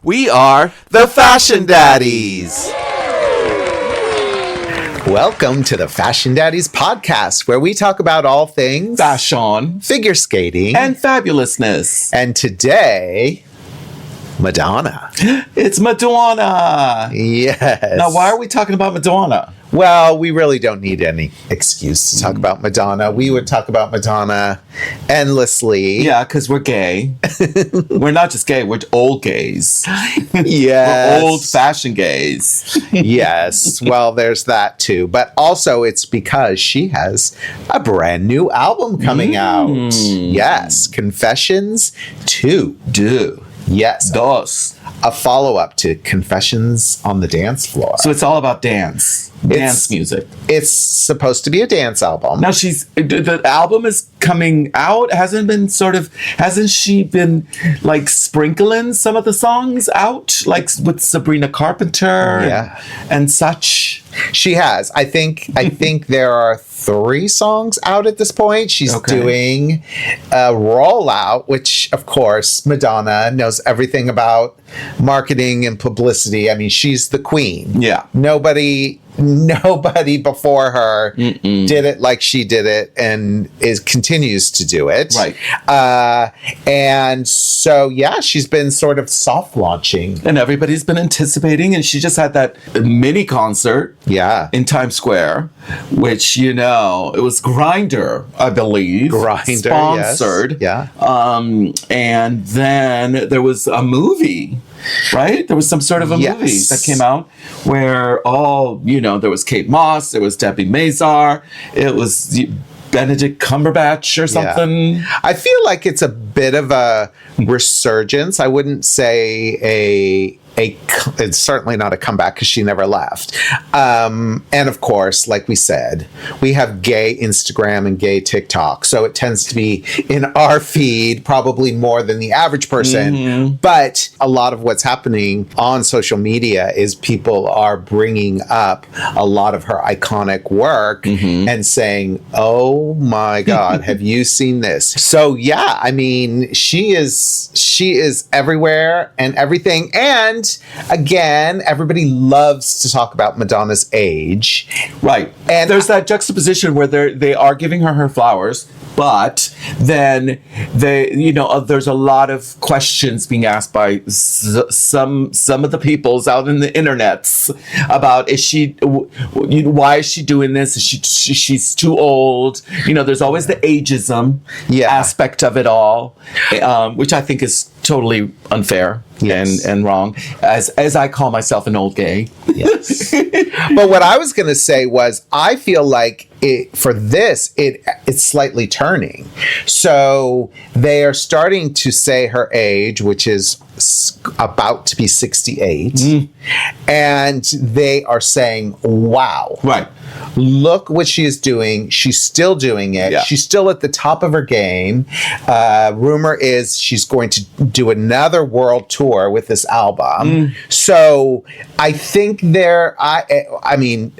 We are the Fashion Daddies. Welcome to the Fashion Daddies podcast, where we talk about all things Fashion, figure skating, and fabulousness. And today, Madonna. It's Madonna. Yes. Now, why are we talking about Madonna? Well, we really don't need any excuse to talk about Madonna. We would talk about Madonna endlessly. Yeah, because we're gay. We're not just gay, we're old gays. Yes. We're old-fashioned gays. Yes. Well, there's that too. But also it's because she has a brand new album coming out. Yes. Confessions 2. Yes. Dos. A follow-up to Confessions on the Dance Floor. So it's all about dance. Dance music. It's supposed to be a dance album. Now the album is coming out. Hasn't she been like sprinkling some of the songs out? Like with Sabrina Carpenter and such? She has. I think there are 3 songs out at this point. She's doing a rollout, which of course Madonna knows everything about marketing and publicity. I mean, she's the queen. Yeah. Nobody before her did it like she did it and continues to do it. Right. And so, she's been sort of soft launching. And everybody's been anticipating. And she just had that mini concert in Times Square, which, it was Grindr, I believe. Grindr, sponsored. Yes. And then there was a movie. Right? There was some sort of a movie that came out where there was Kate Moss, there was Debbie Mazar, it was Benedict Cumberbatch or something. Yeah. I feel like it's a bit of a resurgence. I wouldn't say it's certainly not a comeback because she never left. And of course, like we said, we have gay Instagram and gay TikTok. So it tends to be in our feed probably more than the average person. Mm-hmm. But a lot of what's happening on social media is people are bringing up a lot of her iconic work and saying, oh my God, have you seen this? So I mean, she is everywhere and everything. And again, everybody loves to talk about Madonna's age. Right. And there's that juxtaposition where they are giving her flowers, but then there's a lot of questions being asked by some of the peoples out in the internets about why is she doing this? She's too old. There's always the ageism aspect of it all, which I think is totally unfair and wrong, as I call myself an old gay. Yes. But what I was going to say was, I feel like it's slightly turning. So they are starting to say her age, which is about to be 68, and they are saying, wow. Right. Look what she is doing. She's still doing it. Yeah. She's still at the top of her game. Rumor is she's going to do another world tour with this album. So I think I mean,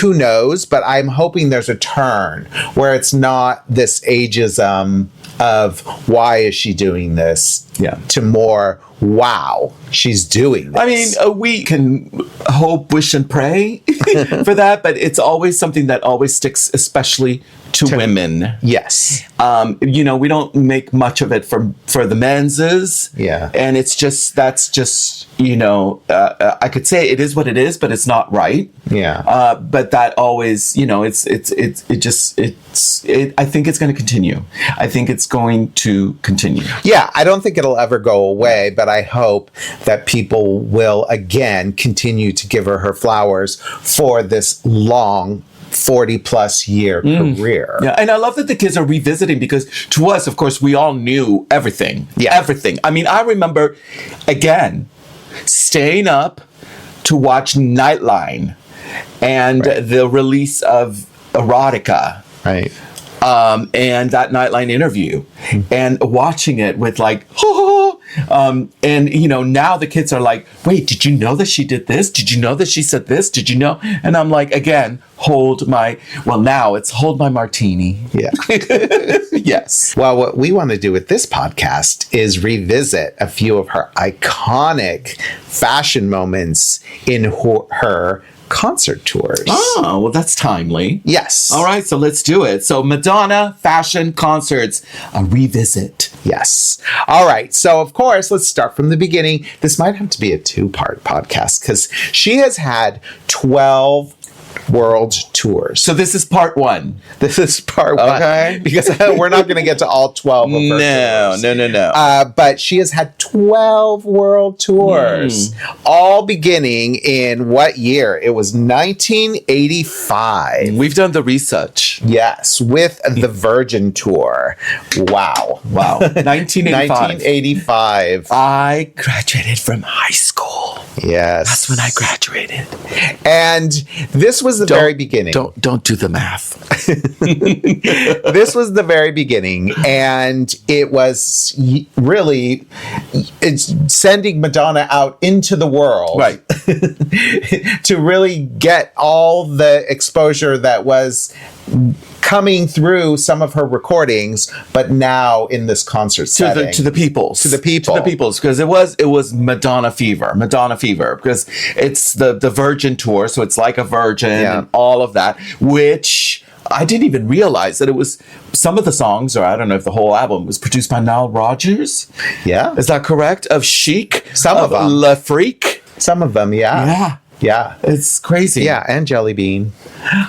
who knows? But I'm hoping there's a turn where it's not this ageism of why is she doing this to more, wow, she's doing this. I mean, we can hope, wish, and pray for that, but it's always something that always sticks, especially to women. Yes. We don't make much of it for the men's. Yeah. And that's just, I could say it is what it is, but it's not right. Yeah. But that always, I think it's going to continue. I think it's going to continue. Yeah. I don't think it'll ever go away, but I hope that people will again continue to give her flowers for this long 40-plus year career. Yeah, and I love that the kids are revisiting, because to us, of course, we all knew everything. Yeah. Everything. I mean, I remember, again, staying up to watch Nightline and the release of Erotica. Right. And that Nightline interview. And watching it with like, And, you know, now the kids are like, wait, did you know that she did this? Did you know that she said this? Did you know? And I'm like, again, now it's hold my martini. Yeah. Yes. Well, what we want to do with this podcast is revisit a few of her iconic fashion moments in her concert tours. Oh, well, that's timely. Yes. All right, so let's do it. So Madonna fashion concerts, a revisit. Yes. All right. So, of course, let's start from the beginning. This might have to be a 2-part podcast because she has had 12 world tours. So this is part 1. This is part 1. Okay. Because we're not going to get to all 12 of her tours. No. But she has had 12 world tours, all beginning in what year? It was 1985. We've done the research. Yes, with the Virgin Tour. Wow. 1985. 1985. I graduated from high school. Yes. That's when I graduated. And this was the very beginning. Don't do the math. This was the very beginning, and it was really sending Madonna out into the world, Right. to really get all the exposure that was coming through some of her recordings, but now in this concert setting. To the peoples. Because it was Madonna fever, because it's the Virgin Tour, so it's like a virgin and all of that, which I didn't even realize that it was some of the songs, or I don't know if the whole album was produced by Nile Rodgers. Yeah. Is that correct? Of Chic? Some of them. Le Freak? Some of them, yeah. It's crazy. Yeah, and Jelly Bean.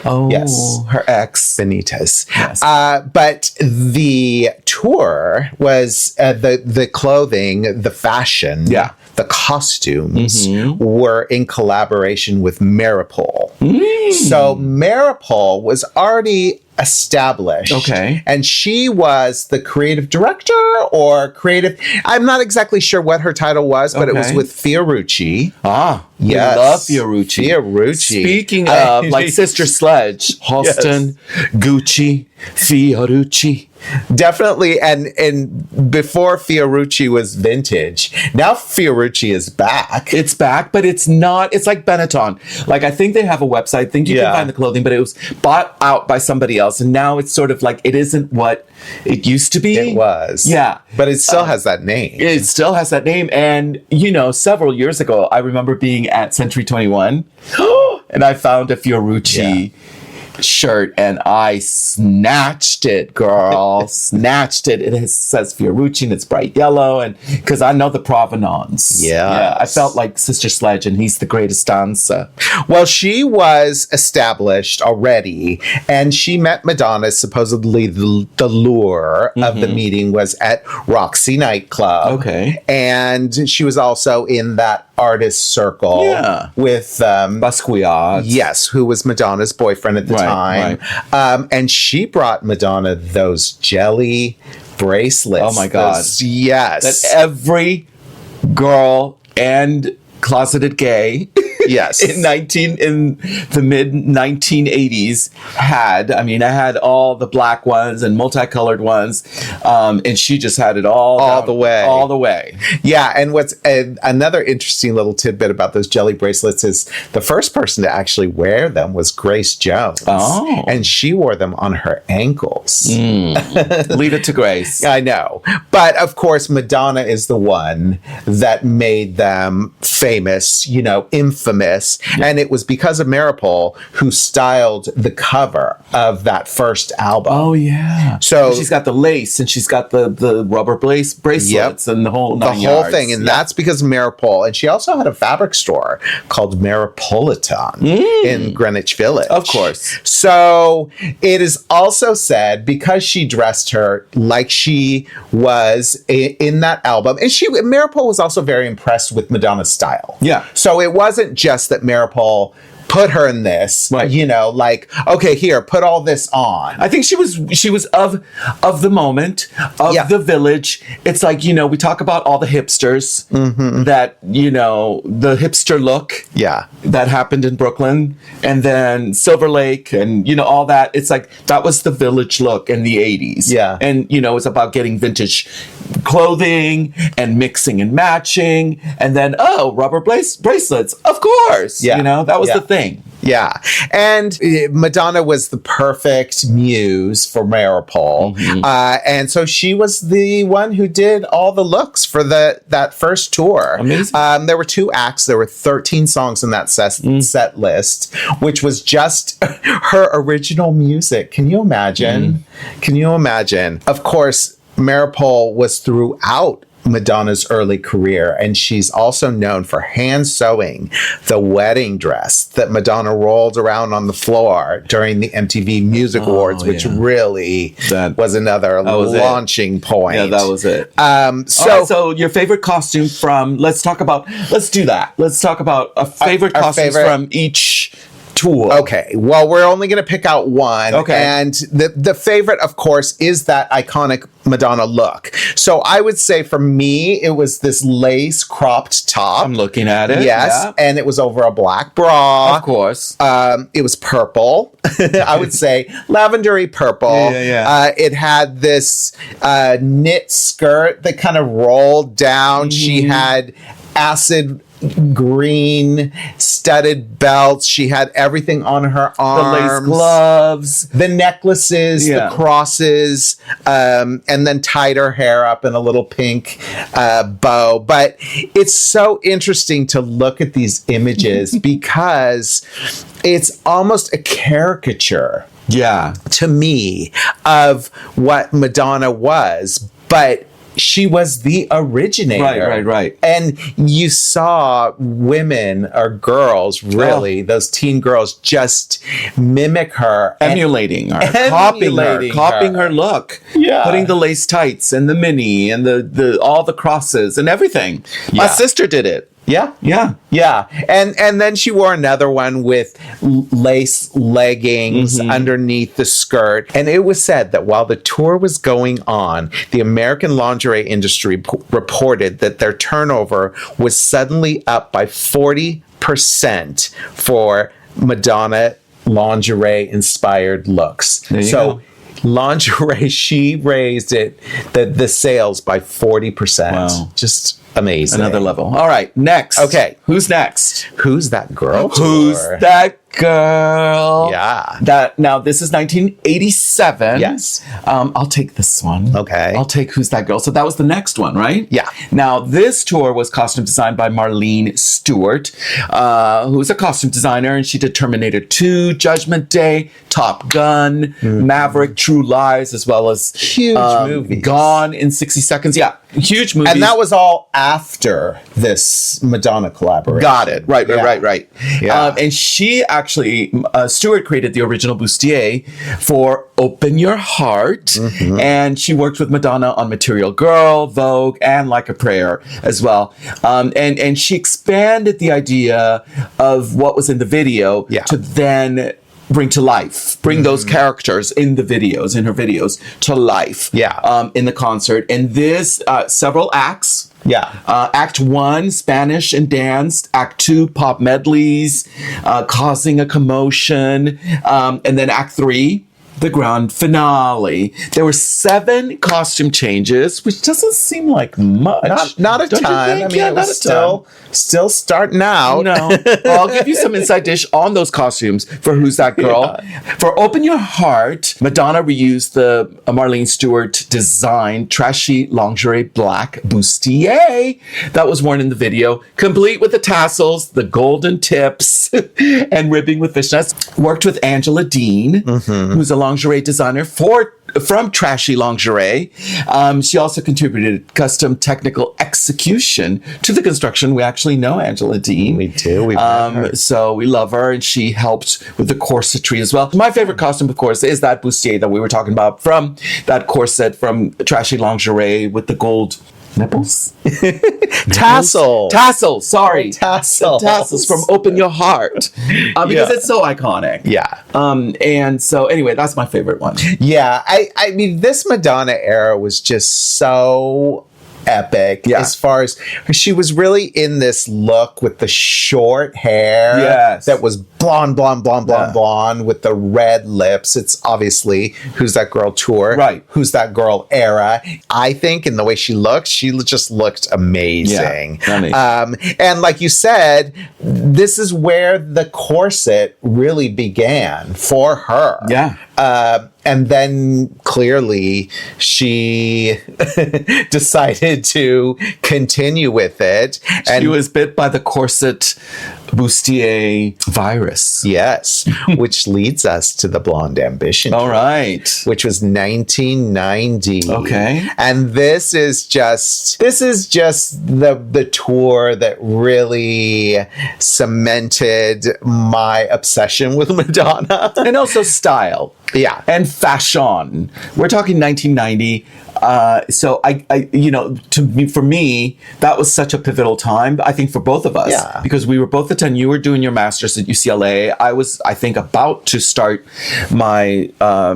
Oh, yes. Her ex. Benitez. Yes. But the tour was the clothing, the fashion, the costumes were in collaboration with Maripol. So Maripol was already established. Okay. And she was the creative director or creative. I'm not exactly sure what her title was, but it was with Fiorucci. Yes. We love Fiorucci. Speaking of, like Sister Sledge, Halston, Gucci, Fiorucci. Definitely, and before Fiorucci was vintage, now Fiorucci is back. It's back, but it's not. It's like Benetton. Like, I think they have a website. I think you can find the clothing, but it was bought out by somebody else, and now it's sort of like it isn't what it used to be. It was, but it still has that name. It still has that name, and you know, several years ago, I remember being at Century 21, and I found a Fiorucci shirt and I snatched it, girl. Snatched it. It says Fiorucci and it's bright yellow, and because I know the provenance. I felt like Sister Sledge, and he's the greatest dancer. Well, she was established already, and she met Madonna. Supposedly the lure of the meeting was at Roxy nightclub. Okay. And she was also in that artist circle with Basquiat. Yes, who was Madonna's boyfriend at the time. And she brought Madonna those jelly bracelets. Oh my God. Yes. That every girl and closeted gay yes in the mid 1980s had. I mean, I had all the black ones and multicolored ones, and she just had it all the way. Yeah, and what's another interesting little tidbit about those jelly bracelets is the first person to actually wear them was Grace Jones. Oh. And she wore them on her ankles. Leave it to Grace. I know. But of course, Madonna is the one that made them famous, infamous. And it was because of Maripol who styled the cover of that first album. Oh, yeah. So she's got the lace and she's got the rubber bracelets and the whole thing. And that's because of Maripol. And she also had a fabric store called Maripolitan in Greenwich Village. Of course. So it is also said because she dressed her like she was in that album. And Maripol was also very impressed with Madonna's style. Yeah. So it wasn't just that Maripol put her in this, Right. you know, like, okay, here, put all this on. I think she was of the moment, of Yeah. the village. It's like, you know, we talk about all the hipsters that, you know, the hipster look Yeah. that happened in Brooklyn, and then Silver Lake, and, you know, all that. It's like, that was the village look in the 80s. Yeah. And, you know, it's about getting vintage clothing and mixing and matching. And then, oh, rubber bracelets. Of course. Yeah. You know, that was Yeah. the thing. Yeah. And Madonna was the perfect muse for Maripol. And so she was the one who did all the looks for that first tour. Amazing. There were 2 acts. There were 13 songs in that set list, which was just her original music. Can you imagine? Can you imagine? Of course, Maripol was throughout Madonna's early career, and she's also known for hand sewing the wedding dress that Madonna rolled around on the floor during the MTV Music Awards, which really was another launching point. Yeah, that was it. So your favorite costume from, let's talk about a favorite costume from each tour. Okay, well, we're only going to pick out one. Okay. And the favorite, of course, is that iconic Madonna look. So I would say for me, it was this lace cropped top. I'm looking at it. Yes, Yeah. and it was over a black bra. Of course. It was purple. I would say lavendery purple. Yeah. It had this knit skirt that kind of rolled down. She had acid green studded belts. She had everything on her arms. The lace gloves. The necklaces, the crosses, and then tied her hair up in a little pink bow. But it's so interesting to look at these images because it's almost a caricature to me of what Madonna was. But she was the originator. Right. And you saw women or girls, really, those teen girls, just mimic her. Emulating her. Copying her look. Yeah. Putting the lace tights and the mini and the all the crosses and everything. My sister did it. Yeah. And then she wore another one with lace leggings underneath the skirt. And it was said that while the tour was going on, the American lingerie industry reported that their turnover was suddenly up by 40% for Madonna lingerie inspired looks. So lingerie, she raised the sales by 40%. Wow. Just amazing. Another level. All right, next. Okay. Who's next? Who's that girl? Who's that girl? Yeah. Now, this is 1987. Yes. I'll take this one. Okay. I'll take Who's That Girl. So that was the next one, right? Yeah. Now, this tour was costume designed by Marlene Stewart, who's a costume designer, and she did Terminator 2, Judgment Day, Top Gun, Maverick, True Lies, as well as huge movies. Gone in 60 Seconds. Yeah, huge movies. And that was all after this Madonna collaboration. Got it. Right. Yeah. And she actually, Stewart created the original bustier for Open Your Heart. And she worked with Madonna on Material Girl, Vogue, and Like a Prayer as well. And she expanded the idea of what was in the video to then bring to life, bring those characters in the videos, in her videos, to life. In the concert. And this, several acts. Act 1, Spanish and dance. Act 2, pop medleys, causing a commotion. And then Act 3, the grand finale. There were 7 costume changes, which doesn't seem like much. Not a Don't you ton. think? I mean, Yeah, it not was a ton. still starting out. No. I'll give you some inside dish on those costumes for Who's That Girl. For Open Your Heart, Madonna reused the Marlene Stewart designed trashy lingerie black bustier that was worn in the video, complete with the tassels, the golden tips, and ribbing with fishnets. Worked with Angela Dean, who's a lingerie designer from Trashy Lingerie. She also contributed custom technical execution to the construction. We actually know Angela Dean. We do. We've met her. So we love her, and she helped with the corsetry as well. My favorite costume, of course, is that bustier that we were talking about, from that corset from Trashy Lingerie with the gold Nipples? Tassel. Sorry. Tassels From Open Your Heart. Because it's so iconic. Yeah. And so anyway, that's my favorite one. Yeah. I mean, this Madonna era was just so epic as far as she was really in this look with the short hair that was blonde with the red lips. It's obviously Who's That Girl Tour, right? Who's That Girl era. I think in the way she looked, she just looked amazing. And like you said, this is where the corset really began for her. And then clearly she decided to continue with it. And she was bit by the corset bustier virus. Yes, which leads us to the Blonde Ambition Tour, which was 1990. Okay. And this is just the tour that really cemented my obsession with Madonna. And also style. Yeah. And fashion. We're talking 1990. So for me, that was such a pivotal time, I think, for both of us. Yeah. Because we were both you were doing your master's at UCLA. I was, I think, about to start my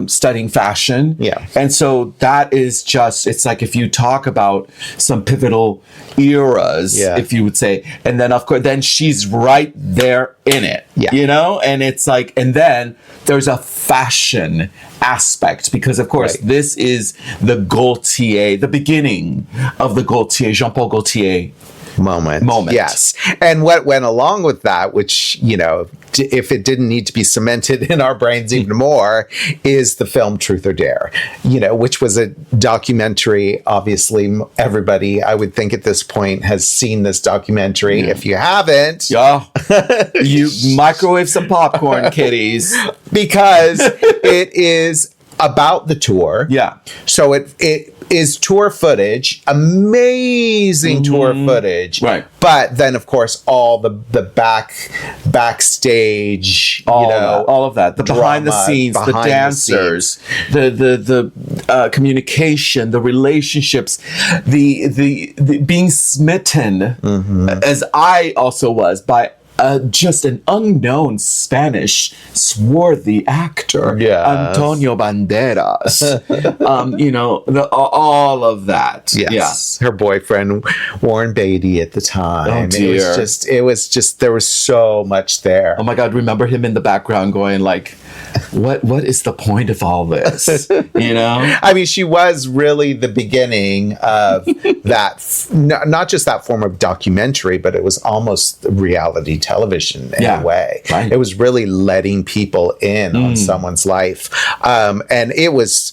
studying fashion. Yeah. And so that is just, it's like if you talk about some pivotal eras, if you would say, and then of course, then she's right there in it, and it's like, and then there's a fashion aspect because of course this is the Gaultier, the beginning of the Gaultier, Jean-Paul Gaultier moment. Yes. And what went along with that, which, if it didn't need to be cemented in our brains even more, is the film Truth or Dare, which was a documentary. Obviously, everybody, I would think at this point, has seen this documentary. If you haven't, you microwave some popcorn, kiddies. Because it is about the tour. Yeah. So it is tour footage, amazing tour footage. Right. But then, of course, all the backstage, all of that, the drama, behind the scenes, the dancers, the communication, the relationships, the being smitten, as I also was by just an unknown Spanish swarthy actor, Antonio Banderas. All of that. Yes. Her boyfriend, Warren Beatty, at the time. Oh, dear. It was just, there was so much there. Oh my God, remember him in the background going like, what is the point of all this? I mean, she was really the beginning of that, not just that form of documentary, but it was almost reality television in a way. Right. It was really letting people in on someone's life. And it's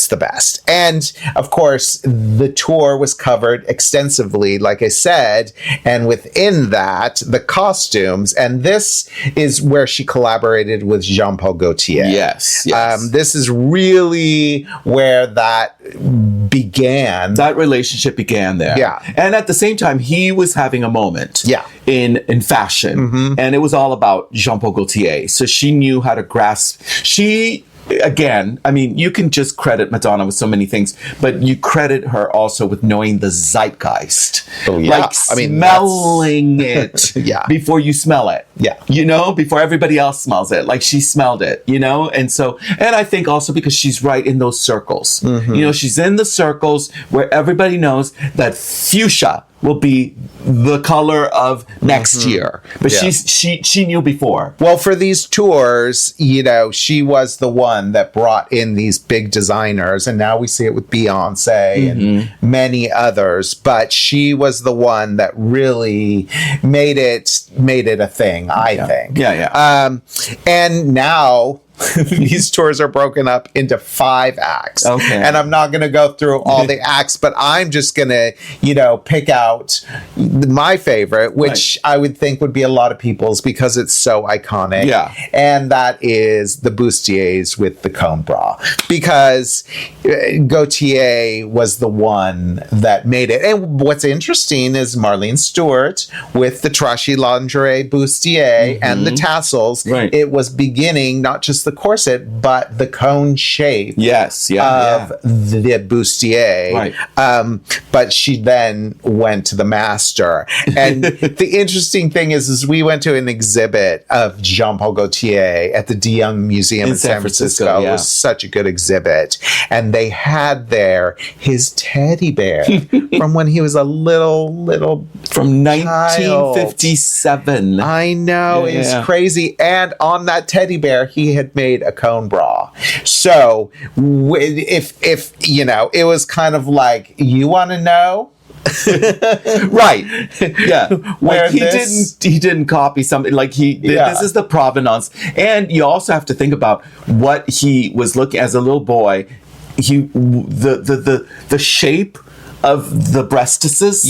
the best. And of course, the tour was covered extensively, like I said, and within that, the costumes. And this is where she collaborated with Jean-Paul Gaultier. Yes. This is really where that began. That relationship began there. Yeah. And at the same time, he was having a moment in fashion. And it was all about Jean-Paul Gaultier. So she knew how to grasp. Again, I mean, you can just credit Madonna with so many things, but you credit her also with knowing the zeitgeist. Oh, yeah. Like smelling it before you smell it. Yeah. Before everybody else smells it. Like she smelled it, and I think also because she's right in those circles. She's in the circles where everybody knows that fuchsia will be the color of next year. But she knew before. Well, for these tours, she was the one that brought in these big designers, and now we see it with Beyonce and many others. But she was the one that really made it a thing, I think. And now these tours are broken up into 5 acts. Okay. And I'm not going to go through all the acts, but I'm just going to, pick out my favorite, which I would think would be a lot of people's because it's so iconic. Yeah. And that is the bustiers with the comb bra. Because Gaultier was the one that made it. And what's interesting is Marlene Stewart with the trashy lingerie bustier and the tassels. Right. It was beginning not just the the corset, but the cone shape Yes, of the bustier. Right. But she then went to the master. And the interesting thing is we went to an exhibit of Jean-Paul Gaultier at the De Young Museum in San Francisco. It was such a good exhibit. And they had there his teddy bear from when he was a little from 1957. I know, it's crazy. And on that teddy bear, he had made a cone bra. So if you know, it was kind of like, you want to know? Right. Yeah. Where like he didn't copy something. Like this is the provenance. And you also have to think about what he was looking as a little boy. The shape of the breastises,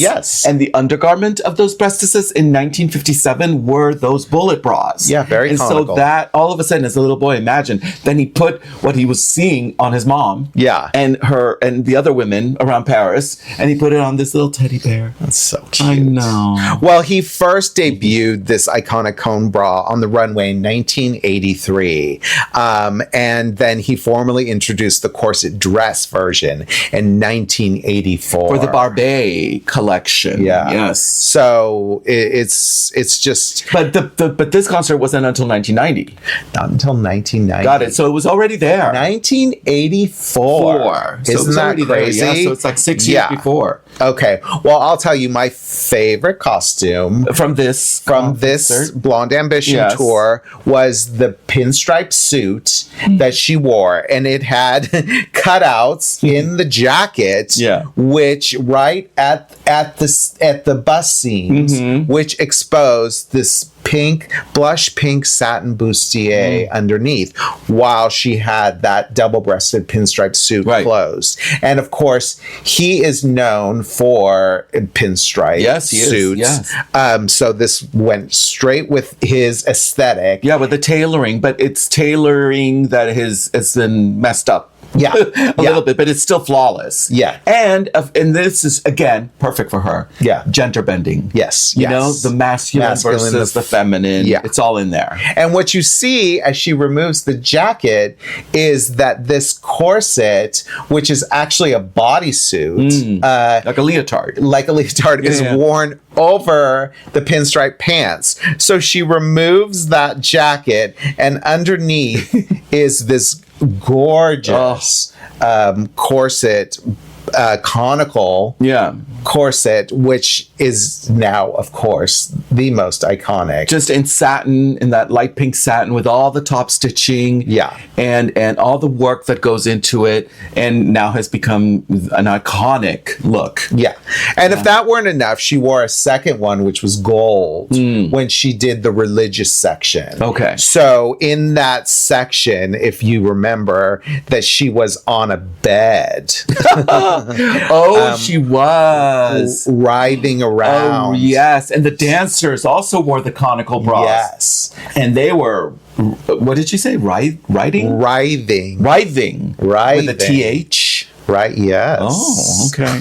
and the undergarment of those breastises in 1957 were those bullet bras. Yeah, very conical. So that all of a sudden, as a little boy, imagine. Then he put what he was seeing on his mom, and her and the other women around Paris, and he put it on this little teddy bear. That's so cute. I know. Well, he first debuted this iconic cone bra on the runway in 1983, and then he formally introduced the corset dress version in 1984. For the Barbet collection. Yes. So it's just. But but this concert wasn't until 1990. Not until 1990. Got it. So it was already there. 1984. Isn't that crazy? There. Yeah, so it's like 6 years before. Okay. Well, I'll tell you my favorite costume from this Blonde Ambition Tour was the pinstripe suit that she wore, and it had cutouts in the jacket, which right at the bust seams, which exposed this blush pink satin bustier underneath, while she had that double-breasted pinstripe suit closed. And of course, he is known for pinstripe suits. So this went straight with his aesthetic. Yeah, with the tailoring, but it's tailoring that has been messed up. Yeah, a little bit, but it's still flawless. Yeah, and this is again perfect for her. Yeah, gender bending. Yes, you know, the masculine versus the feminine. Yeah, it's all in there. And what you see as she removes the jacket is that this corset, which is actually a bodysuit, like a leotard, is worn over the pinstripe pants. So she removes that jacket, and underneath is this gorgeous corset, conical corset, which is now, of course, the most iconic. Just in satin, in that light pink satin with all the top stitching, and all the work that goes into it, and now has become an iconic look. Yeah, and if that weren't enough, she wore a second one, which was gold, when she did the religious section. Okay, so in that section, if you remember, that she was on a bed. She was writhing around. Oh, yes. And the dancers also wore the conical bras. Yes. And they were, what did you say? Writhing. With a TH. Right, yes. Oh, okay.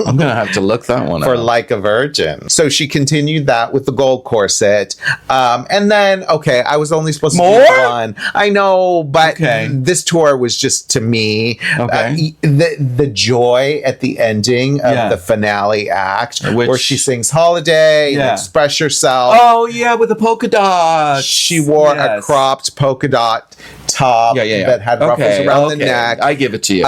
I'm going to have to look that one up. For Like a Virgin. So she continued that with the gold corset. And then, I was only supposed to do one. I know, but this tour was just, to me, the joy at the ending of the finale act, where she sings Holiday and Express Yourself. Oh, yeah, with the polka dots. She wore a cropped polka dot top that had ruffles around the neck. I give it to you.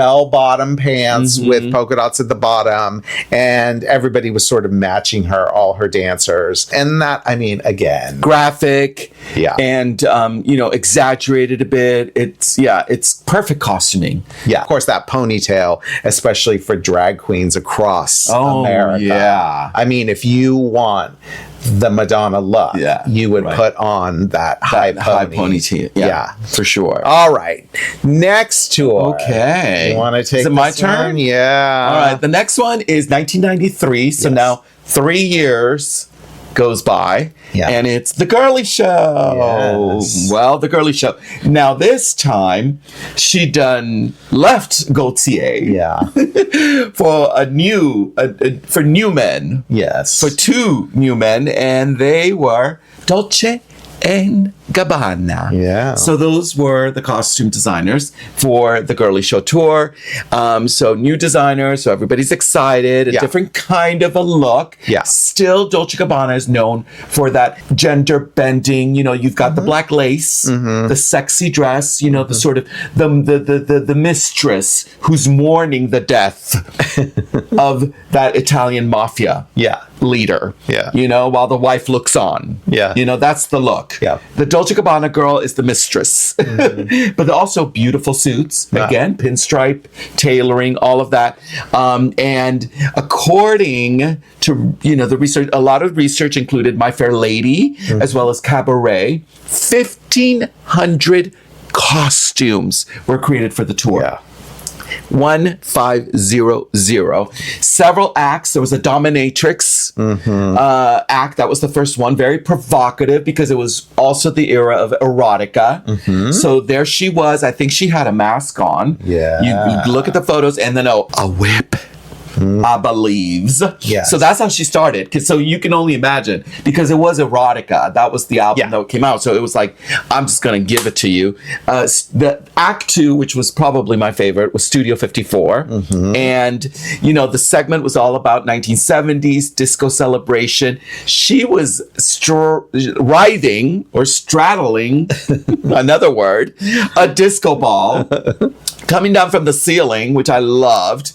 Bell-bottom pants with polka dots at the bottom, and everybody was sort of matching her, all her dancers. And that, I mean, again, graphic, and exaggerated a bit. It's perfect costuming. Yeah, of course, that ponytail, especially for drag queens across America. Yeah, I mean, if you want the Madonna look, you would put on that high ponytail. Yeah, for sure. All right, next tour. Okay, you want to take? Is it my turn? One? Yeah. All right. The next one is 1993. So now 3 years goes by, and it's the Girlie Show. Yes. Well, the Girlie Show. Now this time, she left Gaultier, for for new men. Yes, for 2 new men, and they were Dolce and Gabbana. Yeah. So those were the costume designers for the Girlie Show tour. So new designers, so everybody's excited. A different kind of a look. Yeah. Still, Dolce & Gabbana is known for that gender bending. You know, you've got the black lace, the sexy dress. You know, the sort of the mistress who's mourning the death of that Italian mafia. Leader. You know, while the wife looks on. You know, that's the look. The Dolce & Gabbana girl is the mistress. But also beautiful suits. Again, pinstripe, tailoring, all of that. And according to, you know, the research, a lot of research included My Fair Lady, as well as Cabaret. 1,500 costumes were created for the tour. 1500. Several acts. There was a dominatrix act. That was the first one. Very provocative because it was also the era of erotica. So there she was. I think she had a mask on. You look at the photos and then a whip. I believes. So that's how she started. So you can only imagine, because it was erotica. That was the album that came out. So it was like, I'm just going to give it to you. The Act 2, which was probably my favorite, was Studio 54. And, you know, the segment was all about 1970s disco celebration. She was riding or straddling, another word, a disco ball. Coming down from the ceiling, which I loved.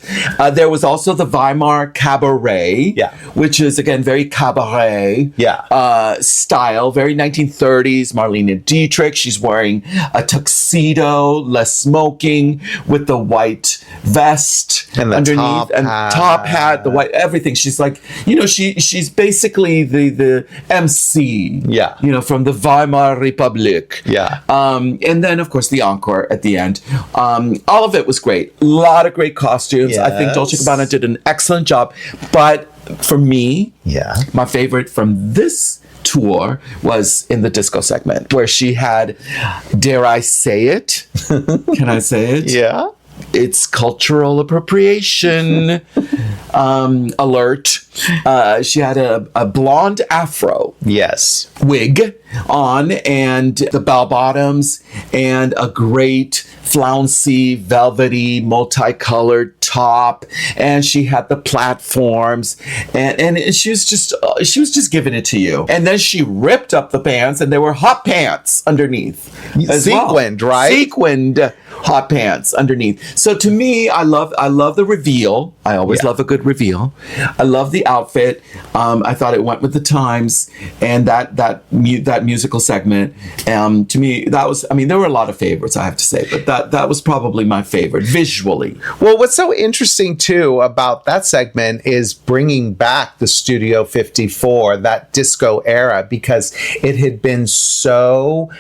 There was also the Weimar Cabaret, which is, again, very cabaret style, very 1930s. Marlene Dietrich, she's wearing a tuxedo, less smoking, with the white vest and underneath, top hat, the white, everything. She's like, you know, she's basically the MC, you know, from the Weimar Republic. And then, of course, the encore at the end. All of it was great. A lot of great costumes. I think Dolce & Gabbana did an excellent job. But for me, my favorite from this tour was in the disco segment, where she had, dare I say it? Can I say it? It's cultural appropriation alert. She had a blonde afro wig on, and the bell bottoms, and a great flouncy, velvety, multicolored top, and she had the platforms, and she was just giving it to you. And then she ripped up the pants, and they were hot pants underneath, sequined, right? Sequined hot pants underneath. So to me, I love the reveal. I always love a good reveal. I love the outfit. I thought it went with the times, and that musical segment. To me, that was. I mean, there were a lot of favorites, I have to say, but that was probably my favorite visually. Well, what's so interesting too about that segment is bringing back the Studio 54, that disco era, because it had been so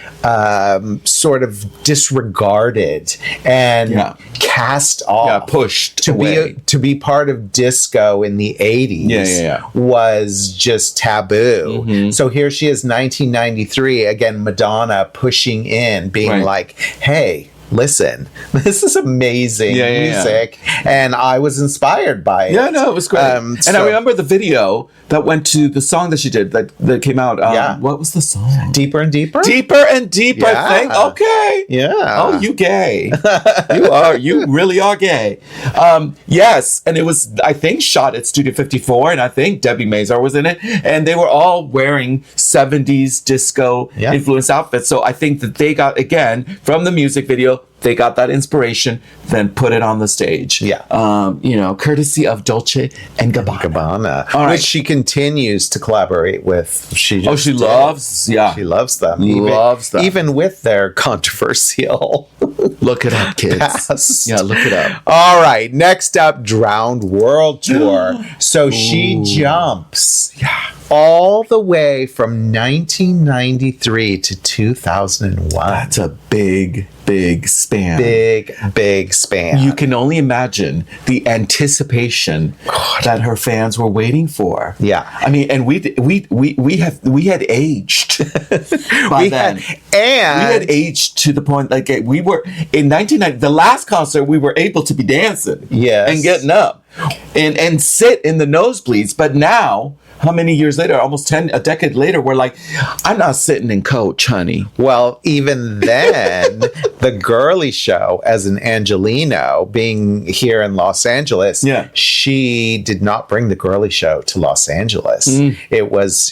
sort of disregarded and cast off, pushed to be part of disco in the 80s was just taboo. So here she is, 1993, again, Madonna pushing in, being like, hey, listen, this is amazing music, and I was inspired by it. It was great. And I remember the video that went to the song that she did that came out. What was the song? Deeper and Deeper? Deeper and Deeper. Okay. Oh, you gay. You really are gay. Yes. And it was, I think, shot at Studio 54, and I think Debbie Mazar was in it, and they were all wearing 70s disco influenced outfits. So I think that they got, again, from the music video, they got that inspiration, then put it on the stage. You know, courtesy of Dolce & Gabbana. All right. Which she continues to collaborate with. She loves them. Even with their controversial. Look it up, kids. Past. Look it up. All right. Next up, Drowned World Tour. So she jumps all the way from 1993 to 2001. That's a big span. Big span. You can only imagine the anticipation that her fans were waiting for. I mean, and we had aged by then. We had aged to the point, like, we were in 1990. The last concert, we were able to be dancing, and getting up, and sit in the nosebleeds. But now, how many years later, almost a decade later, we're like, I'm not sitting in coach, honey. Well, even then, the Girlie Show, as an Angelino, being here in Los Angeles, she did not bring the Girlie Show to Los Angeles.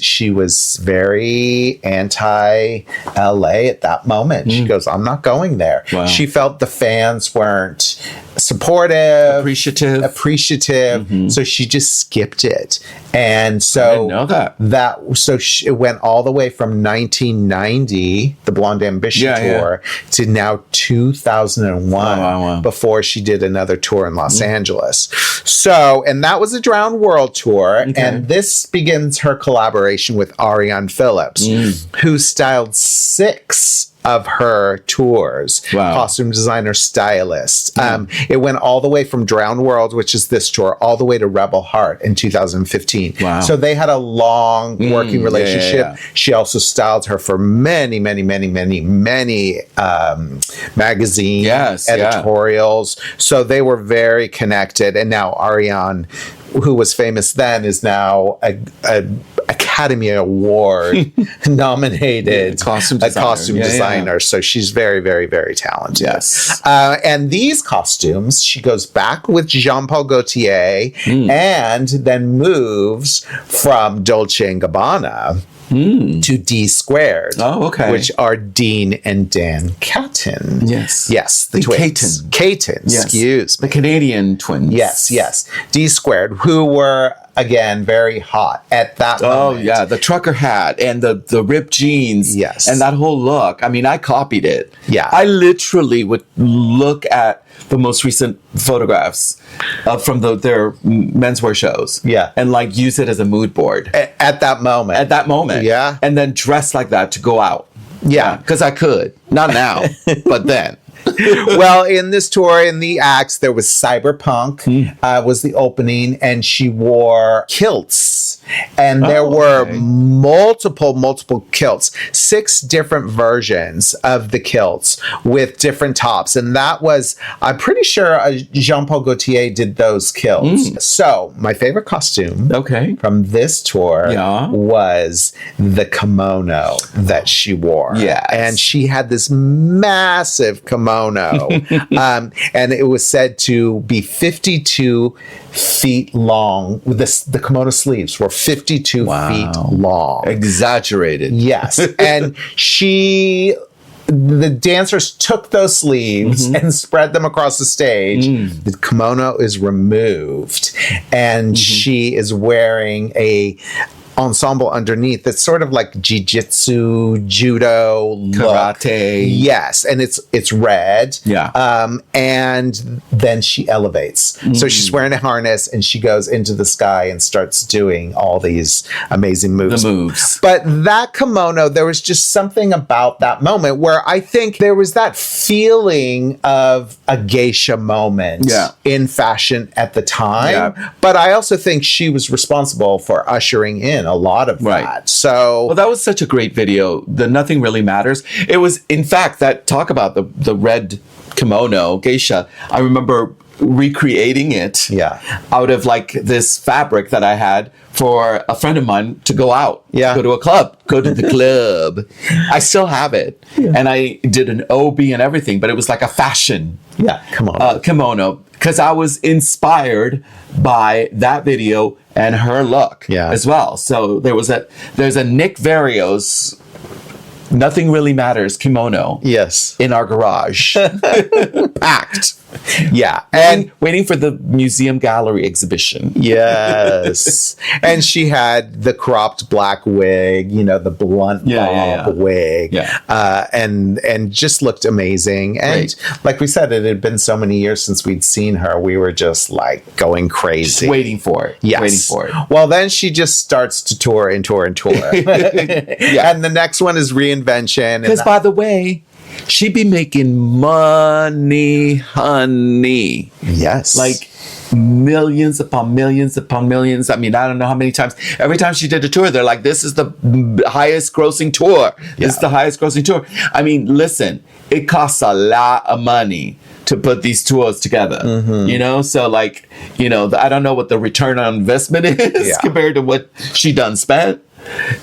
She was very anti-LA at that moment. She goes, I'm not going there. Wow. She felt the fans weren't supportive, appreciative. So she just skipped it. And so I didn't know that. It went all the way from 1990, the Blonde Ambition Tour, to now 2001 before she did another tour in Los Angeles. So, and that was a Drowned World Tour. Okay. And this begins her collaboration with Ariane Phillips, who styled 6 of her tours. Costume designer, stylist. It went all the way from Drowned World, which is this tour, all the way to Rebel Heart in 2015. So they had a long working relationship. She also styled her for many magazine editorials. So they were very connected. And now Ariane, who was famous then, is now a Academy Award nominated costume designer. So she's very, very, very talented. And these costumes, she goes back with Jean-Paul Gaultier and then moves from Dolce & Gabbana to D Squared. Which are Dean and Dan Catton. The twins. Catons. Excuse me. The Canadian twins. Yes. D Squared, who were, again, very hot at that moment. The trucker hat and the ripped jeans. And that whole look. I mean, I copied it. I literally would look at the most recent photographs from their menswear shows. And like use it as a mood board. At that moment. And then dress like that to go out. Because I could. Not now, but then. Well, in this tour, in the acts, there was Cyberpunk was the opening, and she wore kilts. And there were multiple kilts, 6 different versions of the kilts with different tops. And that was, I'm pretty sure Jean-Paul Gaultier did those kilts. So my favorite costume from this tour was the kimono that she wore. And she had this massive kimono. And it was said to be 52 feet long. The kimono sleeves were 52 feet long. Exaggerated. Yes. And the dancers took those sleeves and spread them across the stage. The kimono is removed, and she is wearing a ensemble underneath that's sort of like jiu-jitsu, judo, karate. Yes, and it's red. And then she elevates. So she's wearing a harness and she goes into the sky and starts doing all these amazing moves. But that kimono, there was just something about that moment where I think there was that feeling of a geisha moment in fashion at the time. But I also think she was responsible for ushering in a lot of that. So, well, that was such a great video. The Nothing Really Matters. It was, in fact, that talk about the red kimono geisha. I remember recreating it out of like this fabric that I had for a friend of mine to go out, go to a club, go to the club. I still have it. And I did an OB and everything, but it was like a fashion kimono, because I was inspired by that video and her look as well. So there's a Nick Varios Nothing Really Matters kimono in our garage. Packed. And waiting for the museum gallery exhibition. And she had the cropped black wig, the blunt bob wig. And just looked amazing. And like we said, it had been so many years since we'd seen her. We were just like going crazy. Just waiting for it. Waiting for it. Well, then she just starts to tour and tour and tour. And the next one is Re-Invention. Because by the way, she'd be making money, honey. Yes. Like millions upon millions upon millions. I mean, I don't know how many times. Every time she did a tour, they're like, this is the highest grossing tour. This is the highest grossing tour. I mean, listen, it costs a lot of money to put these tours together, you know? So like, you know, I don't know what the return on investment is compared to what she done spent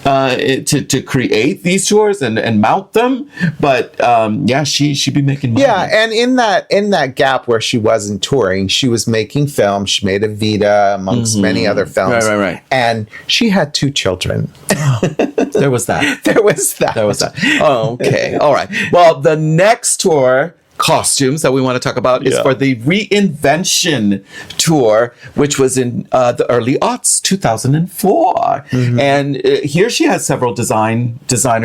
to create these tours and mount them. But yeah, she'd be making money. Yeah, and in that gap where she wasn't touring, she was making films. She made Evita amongst many other films. Right. And she had 2 children. There was that. There was that. Oh, okay. All right. Well, the next tour costumes that we want to talk about is for the Re-Invention Tour, which was in the early aughts, 2004. And here she has several designer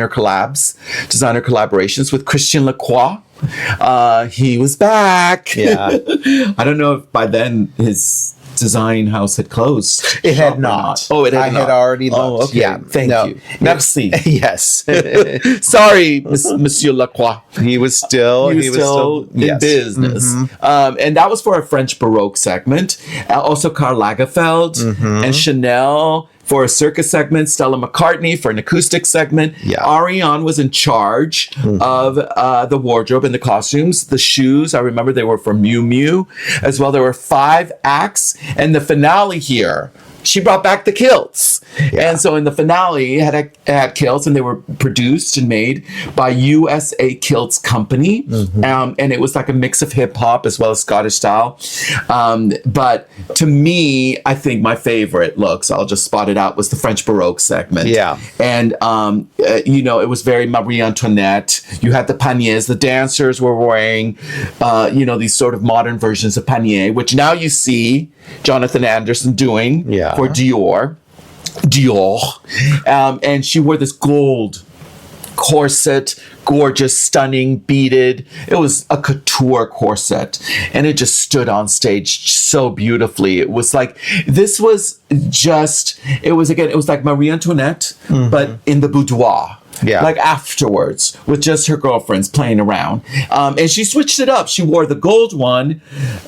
collaborations with Christian Lacroix. He was back. Yeah. I don't know if by then his design house had closed. It had not. Oh, it had I not. had already looked. Oh, okay. Yeah. Thank you. Merci. Yes. Sorry, Monsieur Lacroix. He was still in business. And that was for a French Baroque segment. Also Karl Lagerfeld and Chanel for a circus segment, Stella McCartney for an acoustic segment. Ariane was in charge of the wardrobe and the costumes. The shoes, I remember they were from Miu Miu as well. There were 5 acts. And the finale here, she brought back the kilts. And so in the finale, it had kilts, and they were produced and made by USA Kilts Company. And it was like a mix of hip hop as well as Scottish style. But to me, I think my favorite looks, I'll just spot it out, was the French Baroque segment. And, you know, it was very Marie Antoinette. You had the paniers. The dancers were wearing, you know, these sort of modern versions of panier, which now you see Jonathan Anderson doing for Dior. And she wore this gold corset, gorgeous, stunning, beaded. It was a couture corset, and it just stood on stage so beautifully. It was like, it was like Marie Antoinette, but in the boudoir. Like afterwards, with just her girlfriends playing around. And she switched it up. She wore the gold one,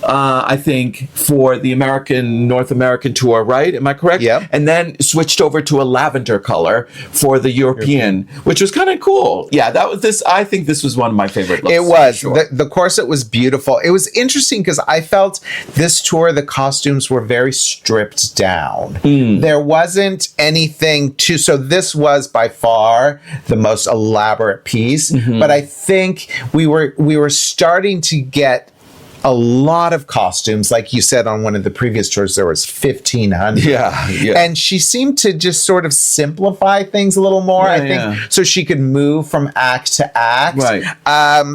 I think, for the North American tour, right? Am I correct? And then switched over to a lavender color for the European, which was kind of cool. Yeah, I think this was one of my favorite looks. It was. The corset was beautiful. It was interesting because I felt this tour, the costumes were very stripped down. There wasn't anything so this was by far the most elaborate piece, but I think we were starting to get a lot of costumes. Like you said, on one of the previous tours, there was 1,500. And she seemed to just sort of simplify things a little more, I think, so she could move from act to act.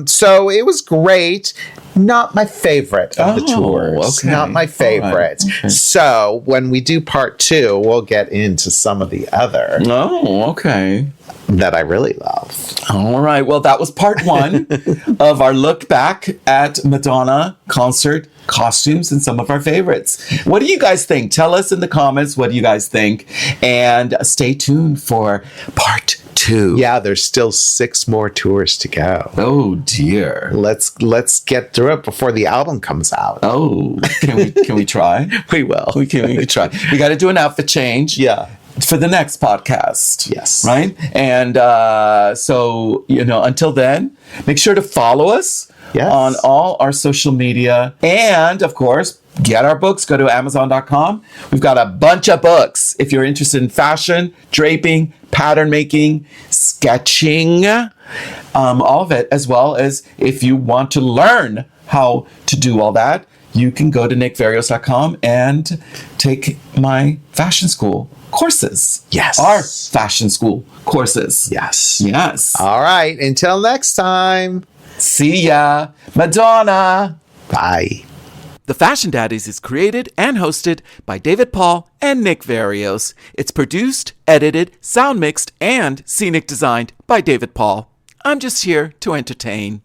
So it was great. Not my favorite of the tours. Not my favorite. So when we do part 2, we'll get into some of the other. That I really love. All right. Well, that was part 1 of our look back at Madonna concert costumes and some of our favorites. What do you guys think? Tell us in the comments what you guys think, and stay tuned for part 2. Yeah, there's still 6 more tours to go. Oh dear. Let's get through it before the album comes out. Oh, can we try? We will. We can try. We got to do an outfit change. For the next podcast. Right? And so, you know, until then, make sure to follow us on all our social media. And, of course, get our books. Go to Amazon.com. We've got a bunch of books. If you're interested in fashion, draping, pattern making, sketching, all of it, as well as if you want to learn how to do all that, you can go to nickvarios.com and take my fashion school courses. Our fashion school courses. Yes. All right. Until next time. See ya. Madonna. Bye. The Fashion Daddies is created and hosted by David Paul and Nick Varios. It's produced, edited, sound mixed, and scenic designed by David Paul. I'm just here to entertain.